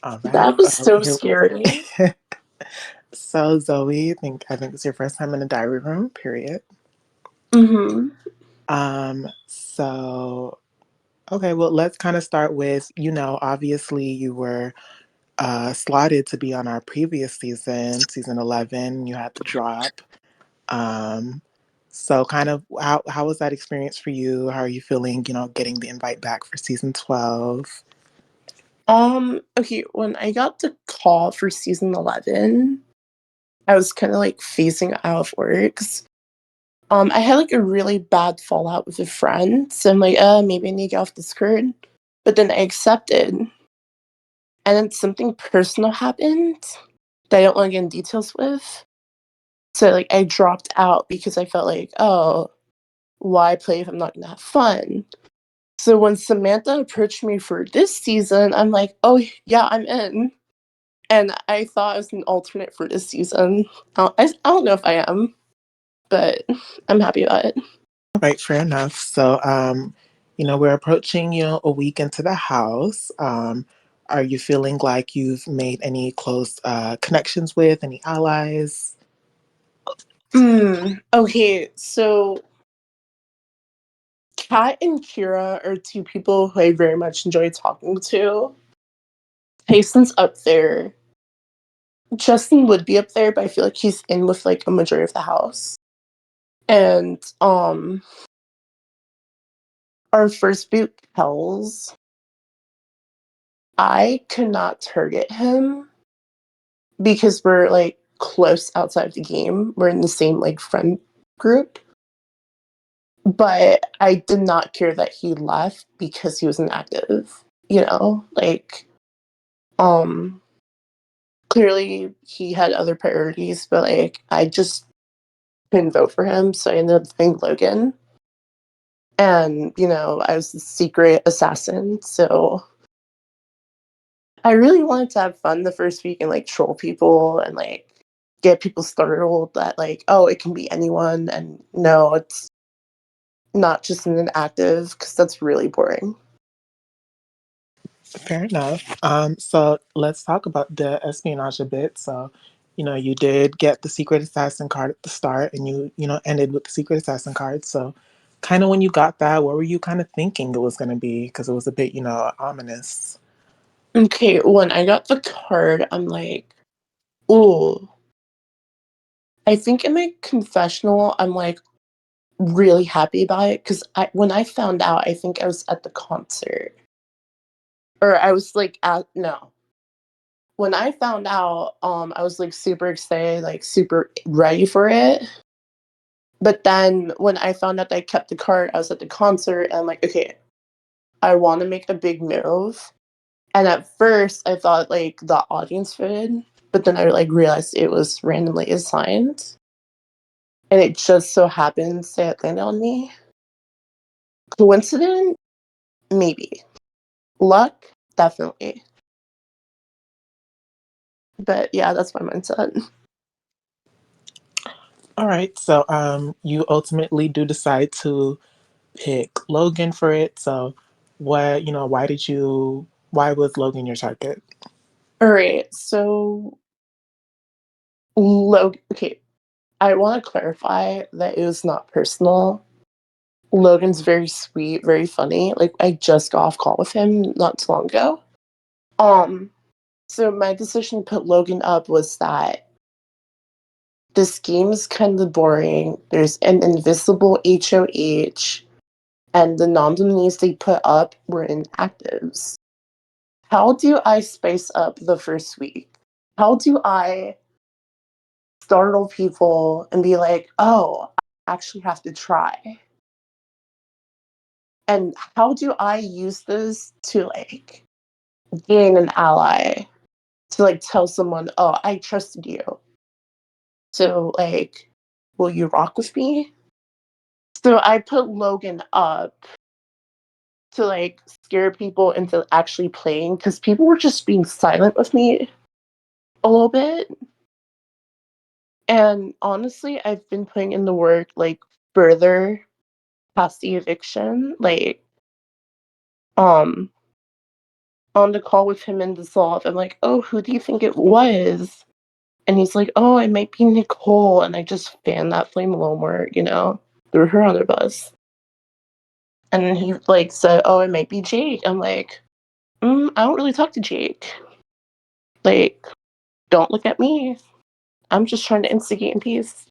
All right. That was so scary. So Zoe, I think it's your first time in a diary room, period. Mm-hmm. So okay, well let's kind of start with, obviously you were slotted to be on our previous season, season 11. You had the drop. Um, so kind of how was that experience for you? How are you feeling, getting the invite back for season 12? Okay, when I got the call for season 11, I was kind of like phasing out of work. 'Cause, I had like a really bad fallout with a friend. So I'm like, maybe I need to get off Discord. But then I accepted. And then something personal happened that I don't want to get in details with. So like I dropped out because I felt like, oh, why play if I'm not gonna have fun? So when Samantha approached me for this season, I'm like, oh yeah, I'm in. And I thought I was an alternate for this season. I don't know if I am, but I'm happy about it. All right, fair enough. So we're approaching, a week into the house. Are you feeling like you've made any close connections with any allies? Okay, so Kat and Kira are two people who I very much enjoy talking to. Payson's up there. Justin would be up there, but I feel like he's in with like a majority of the house. And our first boot Kells, I could not target him because we're like close outside of the game. We're in the same like friend group. But I did not care that he left because he was inactive. Like um clearly he had other priorities, but like I just couldn't vote for him, so I ended up voting Logan. And, I was the secret assassin, so I really wanted to have fun the first week and like troll people and like get people startled that like, oh, it can be anyone, and no, it's not just an inactive because that's really boring. Fair enough. So let's talk about the espionage a bit. So, you did get the secret assassin card at the start, and you ended with the secret assassin card. So, kind of when you got that, what were you kind of thinking it was going to be? Because it was a bit, ominous. Okay, when I got the card, I'm like, ooh. I think in my confessional, I'm like really happy about it because when I found out, I think I was at the concert or I was like at no. When I found out, I was like super excited, like super ready for it. But then when I found out that I kept the card, I was at the concert and I'm like, okay, I want to make a big move. And at first, I thought like the audience voted, but then I like realized it was randomly assigned, and it just so happens that it landed on me. Coincidence? Maybe. Luck? Definitely. But yeah, that's my mindset. All right. So, you ultimately do decide to pick Logan for it. So, why was Logan your target? All right, so Logan. Okay, I want to clarify that it was not personal. Logan's very sweet, very funny. Like I just got off call with him not too long ago. Um, so my decision to put Logan up was that this game's kind of boring. There's an invisible HOH, and the nominees they put up were inactives. How do I spice up the first week? How do I startle people and be like, oh, I actually have to try? And how do I use this to like gain an ally, to like tell someone, oh, I trusted you. So like, will you rock with me? So I put Logan up to like scare people into actually playing because people were just being silent with me a little bit. And honestly, I've been putting in the work like further past the eviction. Like, um, on the call with him in Dissolve. I'm like, oh, who do you think it was? And he's like, oh, it might be Nicole. And I just fanned that flame a little more, threw her on the bus. And then he like said, oh, it might be Jake. I'm like, I don't really talk to Jake. Like, don't look at me. I'm just trying to instigate in peace.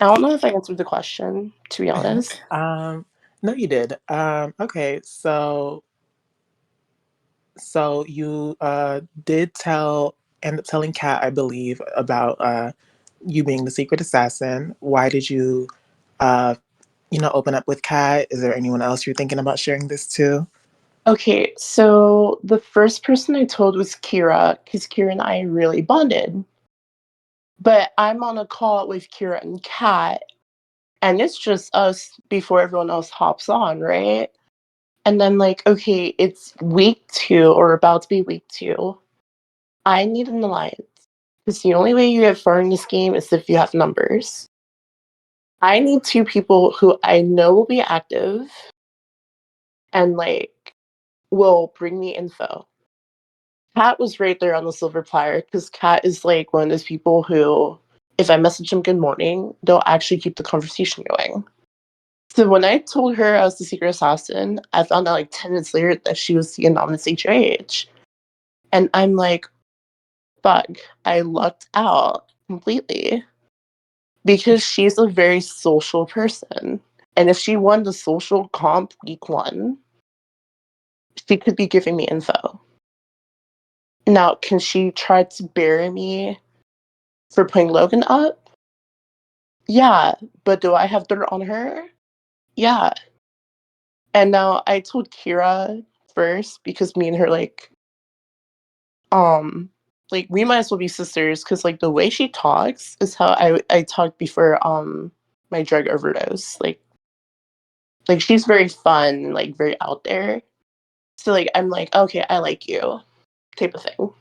I don't know if I answered the question, to be honest. um, no, you did. Okay, so you did end up telling Kat, I believe, about you being the secret assassin. Why did you, uh, open up with Kat? Is there anyone else you're thinking about sharing this to? Okay, so the first person I told was Kira, because Kira and I really bonded. But I'm on a call with Kira and Kat, and it's just us before everyone else hops on, right? And then, like, okay, it's week 2 or about to be week 2. I need an alliance because the only way you get far in this game is if you have numbers. I need 2 people who I know will be active and, like, will bring me info. Kat was right there on the silver platter because Kat is like one of those people who, if I message them good morning, they'll actually keep the conversation going. So when I told her I was the secret assassin, I found out like 10 minutes later that she was the anonymous HOH. And I'm like, fuck, I lucked out completely because she's a very social person. And if she won the social comp week 1, she could be giving me info. Now, can she try to bury me for putting Logan up? Yeah, but do I have dirt on her? Yeah. And now I told Kira first because me and her um we might as well be sisters because like the way she talks is how I talked before my drug overdose. Like she's very fun, like very out there. So like I'm like, okay, I like you type of thing.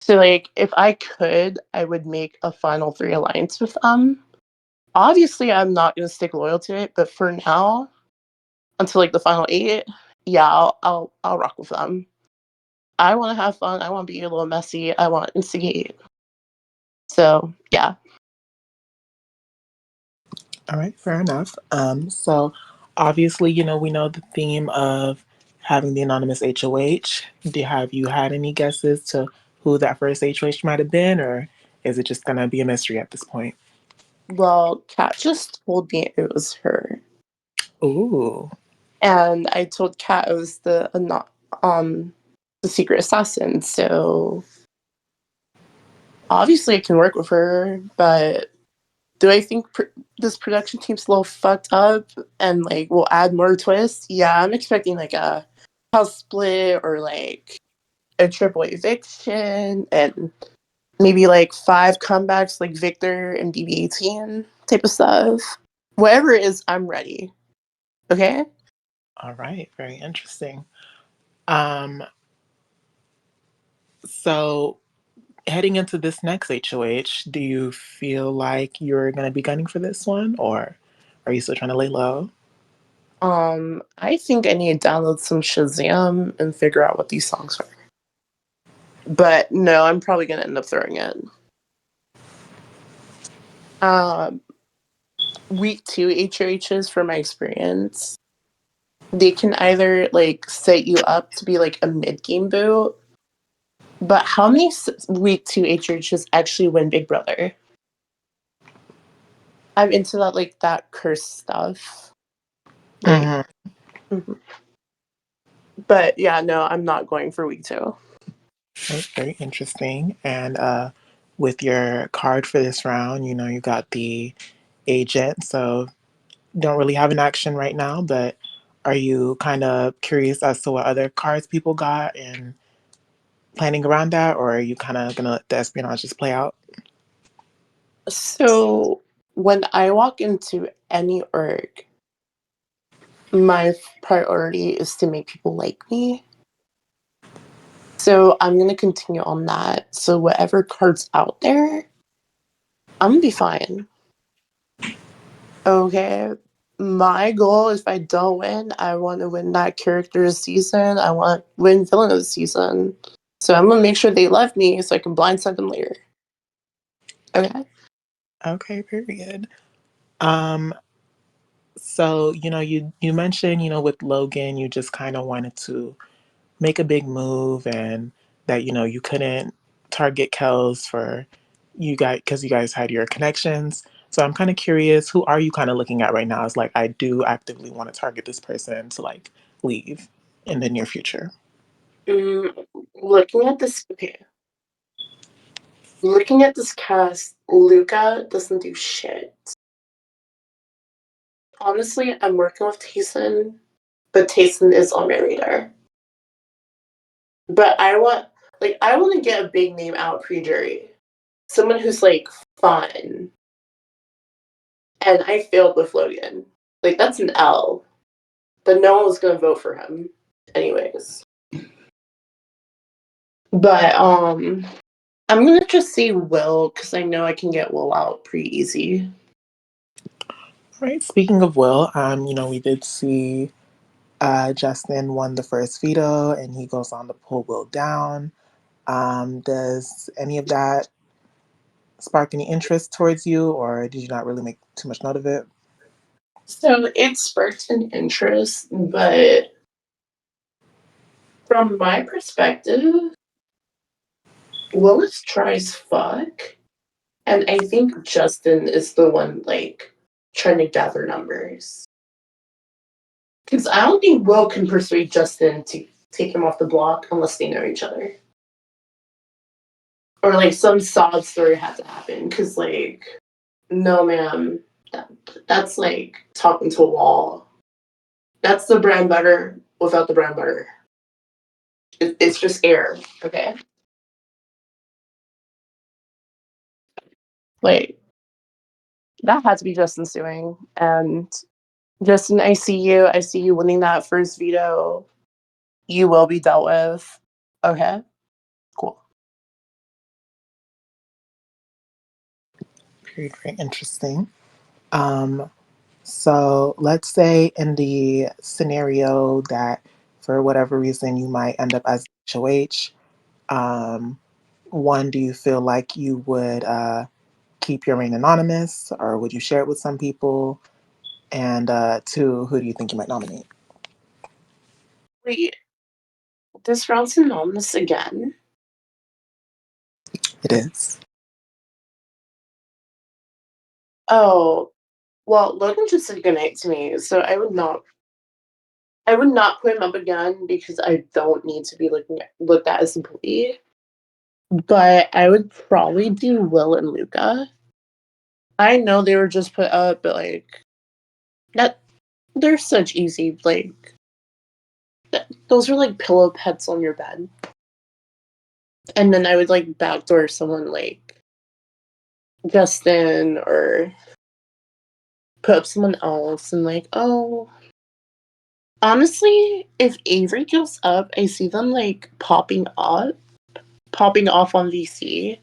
So like if I could, I would make a final 3 alliance with obviously I'm not gonna stick loyal to it, but for now, until like the final 8, yeah, I'll rock with them. I want to have fun. I want to be a little messy. I want to instigate. So yeah. All right, fair enough. So obviously, we know the theme of having the anonymous HOH. Have you had any guesses to who that first HOH might have been, or is it just gonna be a mystery at this point? Well, Kat just told me it was her, Ooh, and I told Kat it was um the secret assassin. So obviously, I can work with her, but do I think this production team's a little fucked up and like will add more twists? Yeah, I'm expecting like a house split or like a triple eviction and maybe like 5 comebacks like Victor and BB18 type of stuff. Whatever it is, I'm ready. Okay? all right, very interesting. Um, so heading into this next HOH, do you feel like you're gonna be gunning for this one, or are you still trying to lay low? I think I need to download some Shazam and figure out what these songs are. But no, I'm probably gonna end up throwing it. Um, week 2 HOHs, from my experience, they can either like set you up to be like a mid game boot, but how many week 2 HOHs actually win Big Brother? I'm into that like that curse stuff. Like, Hmm. mhm. But yeah, no, I'm not going for week 2. Right, very interesting. And with your card for this round, you got the agent, so don't really have an action right now, but are you kind of curious as to what other cards people got and planning around that, or are you kind of gonna let the espionage just play out? So when I walk into any org, my priority is to make people like me. So I'm gonna continue on that. So whatever cards out there, I'm gonna be fine. Okay. My goal, if I don't win, I want to win that character's season. I want to win villain of the season. So I'm gonna make sure they love me so I can blindside them later. Okay. Okay, period. Um, so you mentioned, with Logan, you just kind of wanted to make a big move, and that you couldn't target Kels for you guys because you guys had your connections. So I'm kind of curious, who are you kind of looking at right now? Is like, I do actively want to target this person to like leave in the near future. Mm, looking at this, okay. Looking at this cast, Luca doesn't do shit. Honestly, I'm working with Tayson, but Tayson is on my radar. But I want to get a big name out pre-jury. Someone who's like fun. And I failed with Logan. Like that's an L. But no one was gonna vote for him. Anyways. But I'm gonna just say Will because I know I can get Will out pretty easy. All right. Speaking of Will, we did see Justin won the first veto, and he goes on to pull Will down. Does any of that spark any interest towards you, or did you not really make too much note of it? So it sparked an interest, but from my perspective, Will is dry as fuck. And I think Justin is the one like trying to gather numbers. Because I don't think Will can persuade Justin to take him off the block unless they know each other. Or like some sob story had to happen. Because like, no, ma'am, that, that's like talking to a wall. That's the brand butter without the brand butter. It's just air, okay? Like, that had to be Justin's doing. And Justin, I see you. I see you winning that first veto. You will be dealt with. Okay, cool. Very, very interesting. Um, so let's say in the scenario that for whatever reason you might end up as HOH, um, one, do you feel like you would keep your reign anonymous, or would you share it with some people? And two, who do you think you might nominate? Wait, this round's anonymous again? It is. Oh, well, Logan just said goodnight to me, so I would not put him up again because I don't need to be looked at as a bully. But I would probably do Will and Luca. I know they were just put up, but like that they're such easy those are like pillow pets on your bed. And then I would like backdoor someone like Justin or put up someone else and like, oh, honestly, if Avery goes up, I see them like popping off on VC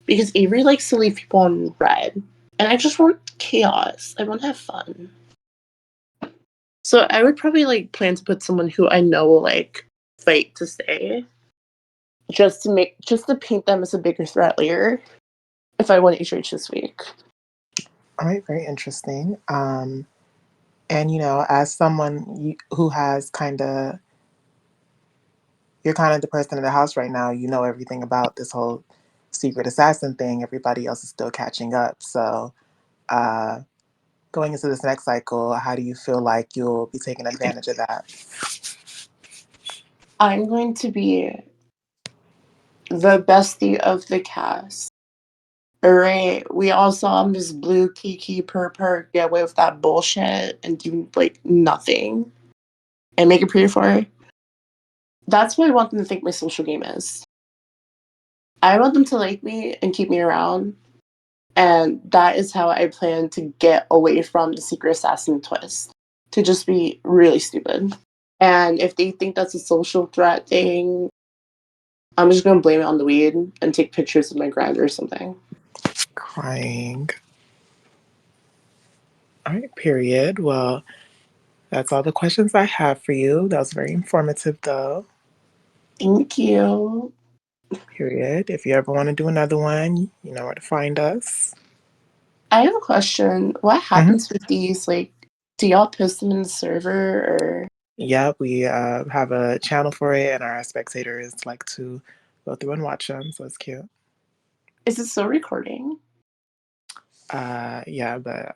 because Avery likes to leave people on red. And I just want chaos. I want to have fun. So I would probably like plan to put someone who I know will like fight to stay. Just to paint them as a bigger threat later if I win HH this week. All right, very interesting. And as someone who has you're kind of the person in the house right now. You know everything about this whole secret assassin thing. Everybody else is still catching up. So, uh, going into this next cycle, how do you feel like you'll be taking advantage of that? I'm going to be the bestie of the cast. Alright, we all saw Miss Blue Kiki Purr get away with that bullshit and do like nothing and make it pretty for her. That's what I want them to think my social game is. I want them to like me and keep me around, and that is how I plan to get away from the secret assassin twist. To just be really stupid. And if they think that's a social threat thing, I'm just gonna blame it on the weed and take pictures of my grinder or something. Crying. All right, period. Well, that's all the questions I have for you. That was very informative, though. Thank you. Period. If you ever want to do another one, you know where to find us. I have a question. What Hmm. happens with these? Like, do y'all post them in the server or Yeah, we have a channel for it, and our spectators like to go through and watch them, so it's cute. is it still recording? Yeah, but